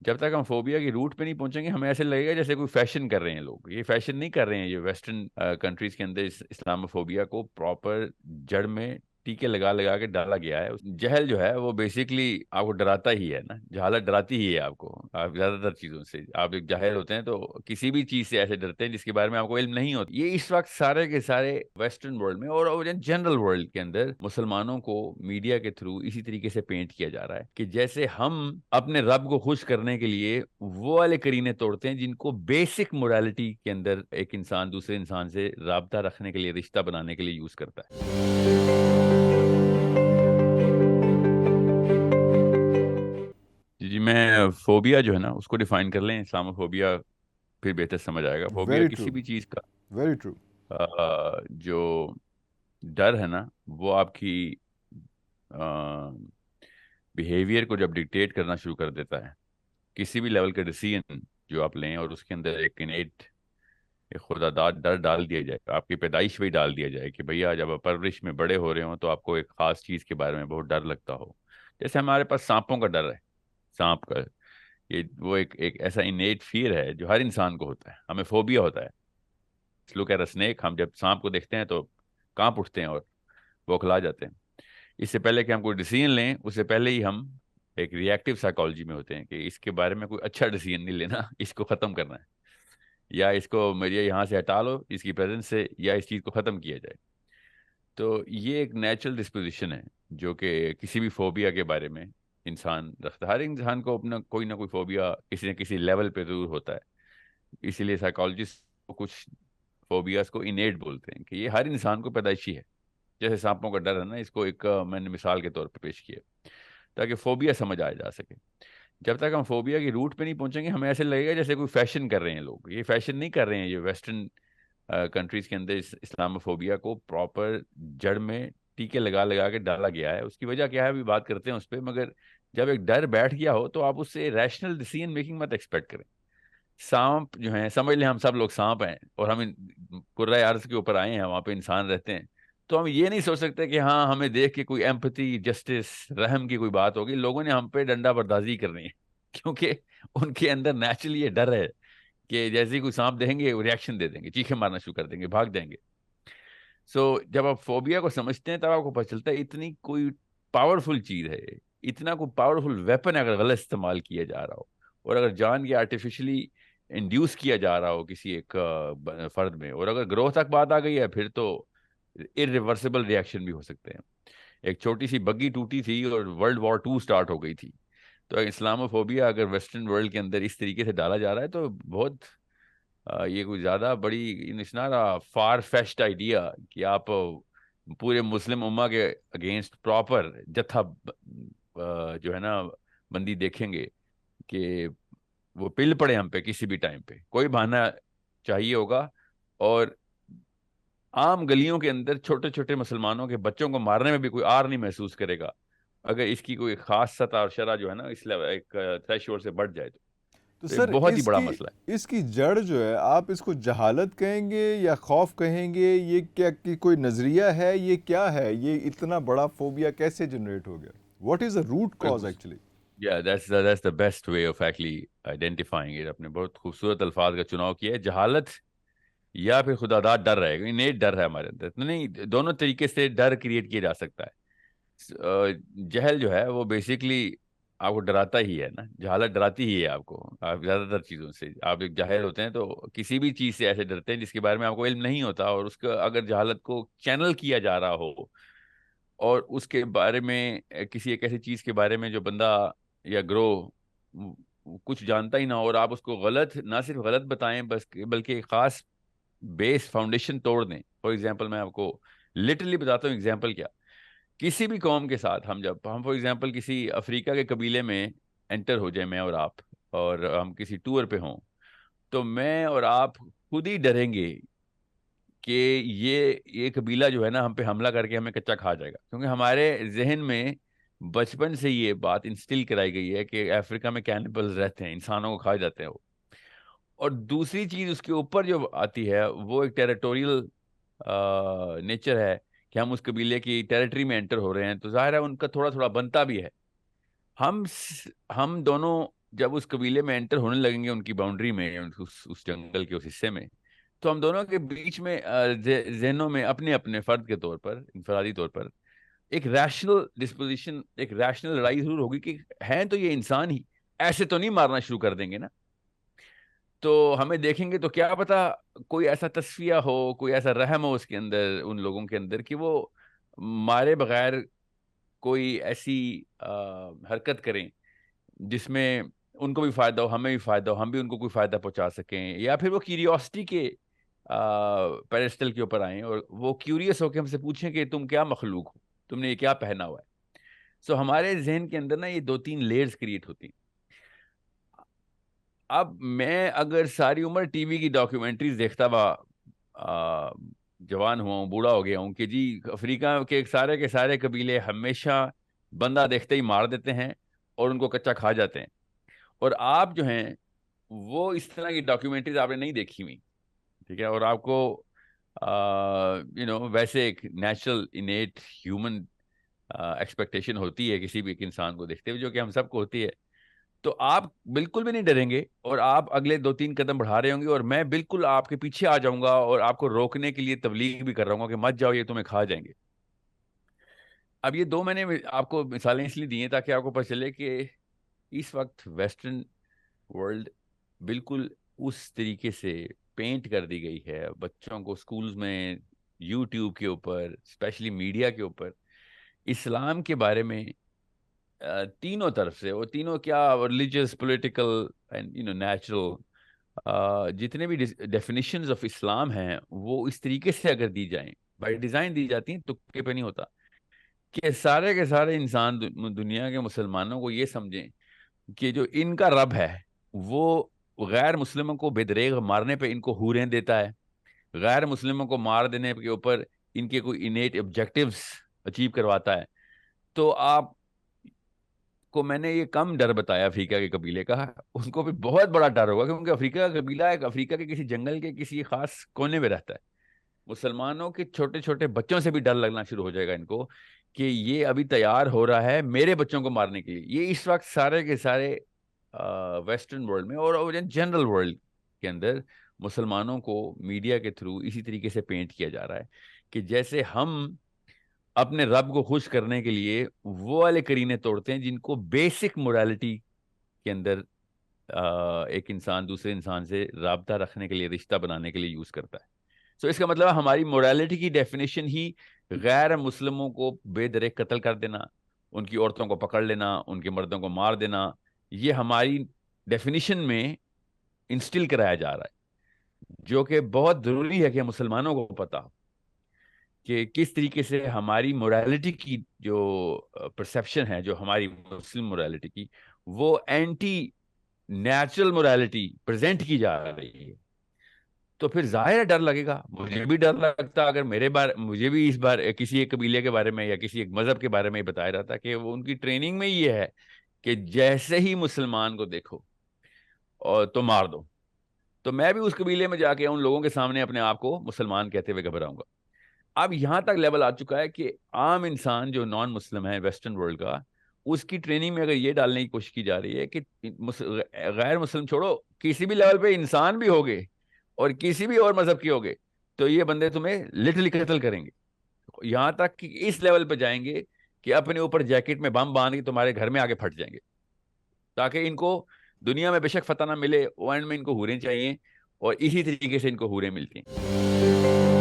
جب تک ہم فوبیا کی روٹ پہ نہیں پہنچیں گے ہمیں ایسے لگے گا جیسے کوئی فیشن کر رہے ہیں لوگ. یہ فیشن نہیں کر رہے ہیں. یہ ویسٹرن کنٹریز کے اندر اسلاموفوبیا کو پراپر جڑ میں ٹیکے لگا لگا کے ڈالا گیا ہے. جہل جو ہے وہ بیسکلی آپ کو ڈراتا ہی ہے نا. جہالت ڈراتی ہی ہے آپ کو. آپ زیادہ تر چیزوں سے آپ ایک جاہل ہوتے ہیں تو کسی بھی چیز سے ایسے ڈرتے ہیں جس کے بارے میں آپ کو علم نہیں ہوتا. یہ اس وقت سارے کے سارے ویسٹرن ورلڈ میں اور جنرل ورلڈ کے اندر مسلمانوں کو میڈیا کے تھرو اسی طریقے سے پینٹ کیا جا رہا ہے کہ جیسے ہم اپنے رب کو خوش کرنے کے لیے وہ والے کرینے توڑتے ہیں جن کو بیسک موریلٹی کے اندر ایک انسان دوسرے انسان سے رابطہ رکھنے کے لیے, رشتہ بنانے کے لیے یوز کرتا ہے. جی میں فوبیا جو ہے نا اس کو ڈیفائن کر لیں. اسلاموفوبیا پھر بہتر سمجھ آئے گا. فوبیا ویری ٹرو، کسی بھی چیز کا ویری ٹرو. جو ڈر ہے نا وہ آپ کی بیہیویئر کو جب ڈکٹیٹ کرنا شروع کر دیتا ہے. کسی بھی لیول کا ڈیسیژن جو آپ لیں اور اس کے اندر ایک انیٹ ایک خدا داد ڈر ڈال دیا جائے, آپ کی پیدائش بھی ڈال دیا جائے کہ بھیا جب آپ پرورش میں بڑے ہو رہے ہوں تو آپ کو ایک خاص چیز کے بارے میں بہت ڈر لگتا ہو. جیسے ہمارے پاس سانپوں کا ڈر ہے. سانپ کا یہ وہ ایک ایسا انیٹ فیئر ہے جو ہر انسان کو ہوتا ہے. ہمیں فوبیا ہوتا ہے. لک ایٹ اسنیک, ہم جب سانپ کو دیکھتے ہیں تو کانپ اٹھتے ہیں اور بوکھلا جاتے ہیں. اس سے پہلے کہ ہم کوئی ڈیسیژن لیں اس سے پہلے ہی ہم ایک ری ایکٹیو سائیکالوجی میں ہوتے ہیں کہ اس کے بارے میں کوئی اچھا ڈیسیژن نہیں لینا, اس کو ختم کرنا ہے, یا اس کو مجھے یہاں سے ہٹا لو اس کی پریزنس سے, یا اس چیز کو ختم کیا جائے. تو یہ ایک نیچرل ڈسپوزیشن ہے جو کہ کسی بھی فوبیا کے بارے میں انسان رکھتا ہے. ہر انسان کو اپنا کوئی نہ کوئی فوبیا کسی نہ کسی لیول پہ ضرور ہوتا ہے. اسی لیے سائیکالوجسٹ کو کچھ فوبیاز کو انیٹ بولتے ہیں کہ یہ ہر انسان کو پیدائشی ہے. جیسے سانپوں کا ڈر ہے نا, اس کو ایک میں نے مثال کے طور پہ پیش کیا تاکہ فوبیا سمجھ آیا جا سکے. جب تک ہم فوبیا کی روٹ پہ نہیں پہنچیں گے ہمیں ایسے لگے گا جیسے کوئی فیشن کر رہے ہیں لوگ. یہ فیشن نہیں کر رہے ہیں. یہ ویسٹرن کنٹریز کے اندر اسلاموفوبیا کو پراپر جڑ میں ٹیکے لگا لگا کے ڈالا گیا ہے. اس کی وجہ کیا ہے ابھی بات کرتے ہیں اس پہ, مگر جب ایک ڈر بیٹھ گیا ہو تو آپ اس سے ریشنل ڈیسیژن میکنگ مت ایکسپیکٹ کریں. سانپ جو ہیں, سمجھ لیں ہم سب لوگ سانپ ہیں اور ہم کرۂ ارض کے اوپر آئے ہیں, وہاں پہ انسان رہتے ہیں, تو ہم یہ نہیں سوچ سکتے کہ ہاں ہمیں دیکھ کے کوئی ایمپتھی, جسٹس, رحم کی کوئی بات ہوگی. لوگوں نے ہم پہ ڈنڈا بردازی کرنی ہے کیونکہ ان کے اندر نیچرلی یہ ڈر ہے کہ جیسے ہی کوئی سانپ دیکھیں گے وہ ریئیکشن دے دیں گے, چیخیں مارنا شروع کر دیں گے, بھاگ دیں گے. جب آپ فوبیا کو سمجھتے ہیں تب آپ کو پتہ چلتا ہے اتنی کوئی پاورفل چیز ہے, اتنا کوئی پاورفل ویپن اگر غلط استعمال کیا جا رہا ہو, اور اگر جان کے آرٹیفیشلی انڈیوس کیا جا رہا ہو کسی ایک فرد میں, اور اگر گروہ تک بات آ گئی ہے پھر تو irreversible ریئیکشن بھی ہو سکتے ہیں. ایک چھوٹی سی بگی ٹوٹی تھی اور ورلڈ وار 2 سٹارٹ ہو گئی تھی. تو اسلاموفوبیا اگر ویسٹرن ورلڈ کے اندر اس طریقے سے ڈالا جا رہا ہے تو بہت یہ کوئی زیادہ بڑی فار فیشڈ آئیڈیا کہ آپ پورے مسلم امہ کے اگینسٹ پراپر جتھا جو ہے نا بندی دیکھیں گے کہ وہ پل پڑے ہم پہ کسی بھی ٹائم پہ. کوئی بہانہ چاہیے ہوگا, اور عام گلیوں کے اندر چھوٹے چھوٹے مسلمانوں کے بچوں کو مارنے میں بھی کوئی آر نہیں محسوس کرے گا اگر اس کی کوئی خاص سطح اور شرح جو ہے نا اس ایک تھریش ہولڈ سے بڑھ جائے. تو تو یہ سر بہت ہی اس بڑا کی مسئلہ ہے. اس کی جڑ جو ہے آپ اس کو جہالت کہیں گے یا خوف کہیں گے؟ یہ کیا کہ کوئی نظریہ ہے؟ یہ کیا ہے؟ یہ اتنا بڑا فوبیا کیسے جنریٹ ہو گیا؟ What is the root cause actually? Yeah, that's the best way of actually identifying it. اپنے بہت خوبصورت الفاظ کا چناؤ کیا ہے. جہالت یا پھر خدا داد ڈر رہے گا, انیٹ ڈر ہے ہمارے اندر. نہیں, دونوں طریقے سے ڈر کریٹ کیا جا سکتا ہے. جہل جو ہے وہ بیسکلی آپ کو ڈراتا ہی ہے نا. جہالت ڈراتی ہی ہے آپ کو. آپ زیادہ تر چیزوں سے آپ ایک جاہل ہوتے ہیں تو کسی بھی چیز سے ایسے ڈرتے ہیں جس کے بارے میں آپ کو علم نہیں ہوتا, اور اس کا اگر جہالت کو چینل کیا جا رہا ہو اور اس کے بارے میں کسی ایک ایسی چیز کے بارے میں جو بندہ یا گروہ کچھ جانتا ہی نہ ہو, اور آپ اس کو غلط, نہ صرف غلط بتائیں بس بلکہ ایک خاص بیس فاؤنڈیشن توڑ دیں. فار ایگزامپل میں آپ کو لٹرلی بتاتا ہوں ایگزامپل کیا. کسی بھی قوم کے ساتھ ہم فار ایگزامپل کسی افریقہ کے قبیلے میں انٹر ہو جائیں, میں اور آپ, اور ہم کسی ٹور پہ ہوں, تو میں اور آپ خود ہی ڈریں گے کہ یہ قبیلہ جو ہے نا ہم پہ حملہ کر کے ہمیں کچا کھا جائے گا, کیونکہ ہمارے ذہن میں بچپن سے یہ بات انسٹل کرائی گئی ہے کہ افریقہ میں کینیبلز رہتے ہیں, انسانوں کو کھا جاتے ہیں وہ. اور دوسری چیز اس کے اوپر جو آتی ہے وہ ایک ٹیریٹوریل نیچر ہے کہ ہم اس قبیلے کی ٹیریٹری میں انٹر ہو رہے ہیں, تو ظاہر ہے ان کا تھوڑا تھوڑا بنتا بھی ہے. ہم دونوں جب اس قبیلے میں انٹر ہونے لگیں گے، ان کی باؤنڈری میں، اس جنگل کے اس حصے میں، تو ہم دونوں کے بیچ میں ذہنوں میں اپنے اپنے فرد کے طور پر، انفرادی طور پر، ایک ریشنل ڈسپوزیشن، ایک ریشنل لڑائی ضرور ہوگی کہ ہیں تو یہ انسان ہی، ایسے تو نہیں مارنا شروع کر دیں گے نا. تو ہمیں دیکھیں گے تو کیا پتا کوئی ایسا تصفیہ ہو، کوئی ایسا رحم ہو اس کے اندر، ان لوگوں کے اندر، کہ وہ مارے بغیر کوئی ایسی حرکت کریں جس میں ان کو بھی فائدہ ہو، ہمیں بھی فائدہ ہو، ہم بھی ان کو کوئی فائدہ پہنچا سکیں. یا پھر وہ کیوریوسٹی کے پیڈسٹل کے اوپر آئیں اور وہ کیوریس ہو کے ہم سے پوچھیں کہ تم کیا مخلوق ہو، تم نے یہ کیا پہنا ہوا ہے. سو ہمارے ذہن کے اندر نا یہ 2-3 لیئرز کریٹ ہوتی ہیں. اب میں اگر ساری عمر ٹی وی کی ڈاکیومنٹریز دیکھتا ہوا جوان ہوا ہوں، بوڑھا ہو گیا ہوں، کہ جی افریقہ کے کے سارے قبیلے ہمیشہ بندہ دیکھتے ہی مار دیتے ہیں اور ان کو کچا کھا جاتے ہیں، اور آپ جو ہیں وہ اس طرح کی ڈاکیومنٹریز آپ نے نہیں دیکھی ہوئی، ٹھیک ہے، اور آپ کو ویسے ایک نیچرل انیٹ ہیومن ایکسپیکٹیشن ہوتی ہے کسی بھی ایک انسان کو دیکھتے ہوئے، جو کہ ہم سب کو ہوتی ہے، تو آپ بالکل بھی نہیں ڈریں گے اور آپ اگلے 2-3 قدم بڑھا رہے ہوں گے، اور میں بالکل آپ کے پیچھے آ جاؤں گا اور آپ کو روکنے کے لیے تبلیغ بھی کر رہا ہوں گا کہ مت جاؤ، یہ تمہیں کھا جائیں گے. اب یہ 2 میں نے آپ کو مثالیں اس لیے دی ہیں تاکہ آپ کو پتہ چلے کہ اس وقت ویسٹرن ورلڈ بالکل اس طریقے سے پینٹ کر دی گئی ہے بچوں کو اسکولز میں، یوٹیوب کے اوپر، اسپیشلی میڈیا کے اوپر، اسلام کے بارے میں تینوں طرف سے، وہ تینوں کیا، ریلیجیس، پولیٹیکل اینڈ نیچرل، جتنے بھی ڈیفینیشنز آف اسلام ہیں وہ اس طریقے سے اگر دی جائیں، بائی ڈیزائن دی جاتی ہیں، تکے پہ نہیں ہوتا، کہ سارے کے سارے انسان دنیا کے مسلمانوں کو یہ سمجھیں کہ جو ان کا رب ہے وہ غیر مسلموں کو بے دریغ مارنے پہ ان کو حوریں دیتا ہے، غیر مسلموں کو مار دینے کے اوپر ان کے کوئی انیٹ آبجیکٹیوز اچیو کرواتا ہے. تو آپ کو میں نے یہ کم ڈر بتایا افریقہ کے قبیلے کا، ان کو بھی بہت بڑا ڈر ہوگا، کیونکہ افریقہ کا قبیلہ ایک افریقہ کے کسی جنگل کے کسی خاص کونے میں رہتا ہے. مسلمانوں کے چھوٹے چھوٹے بچوں سے بھی ڈر لگنا شروع ہو جائے گا ان کو کہ یہ ابھی تیار ہو رہا ہے میرے بچوں کو مارنے کے لیے. یہ اس وقت سارے کے سارے ویسٹرن ورلڈ میں اور جنرل ورلڈ کے اندر مسلمانوں کو میڈیا کے تھرو اسی طریقے سے پینٹ کیا جا رہا ہے کہ جیسے ہم اپنے رب کو خوش کرنے کے لیے وہ والے کرینے توڑتے ہیں جن کو بیسک موریلٹی کے اندر ایک انسان دوسرے انسان سے رابطہ رکھنے کے لیے، رشتہ بنانے کے لیے یوز کرتا ہے. سو اس کا مطلب ہماری موریلٹی کی ڈیفینیشن ہی غیر مسلموں کو بے دریغ قتل کر دینا، ان کی عورتوں کو پکڑ لینا، ان کے مردوں کو مار دینا، یہ ہماری ڈیفینیشن میں انسٹل کرایا جا رہا ہے، جو کہ بہت ضروری ہے کہ مسلمانوں کو پتا ہو کہ کس طریقے سے ہماری موریلٹی کی جو پرسیپشن ہے، جو ہماری مسلم موریلٹی کی، وہ اینٹی نیچرل موریلٹی پریزنٹ کی جا رہی ہے. تو پھر ظاہر ہے ڈر لگے گا، مجھے بھی ڈر لگتا اگر مجھے بھی اس بار کسی ایک قبیلے کے بارے میں یا کسی ایک مذہب کے بارے میں بتایا جاتا کہ وہ ان کی ٹریننگ میں یہ ہے کہ جیسے ہی مسلمان کو دیکھو اور تو مار دو، تو میں بھی اس قبیلے میں جا کے ان لوگوں کے سامنے اپنے آپ کو مسلمان کہتے ہوئے گھبراؤں گا. اب یہاں تک لیول آ چکا ہے کہ عام انسان جو نان مسلم ہے ویسٹرن ورلڈ کا، اس کی ٹریننگ میں اگر یہ ڈالنے کی کوشش کی جا رہی ہے کہ غیر مسلم چھوڑو، کسی بھی لیول پہ انسان بھی ہوگے اور کسی بھی اور مذہب کے ہوگے تو یہ بندے تمہیں لٹرلی قتل کریں گے. یہاں تک کہ اس لیول پہ جائیں گے کہ اپنے اوپر جیکٹ میں بم باندھ کے تمہارے گھر میں آگے پھٹ جائیں گے، تاکہ ان کو دنیا میں بے شک فتح نہ ملے، اینڈ میں ان کو حوریں چاہیے، اور اسی طریقے سے ان کو حوریں ملتی ہیں.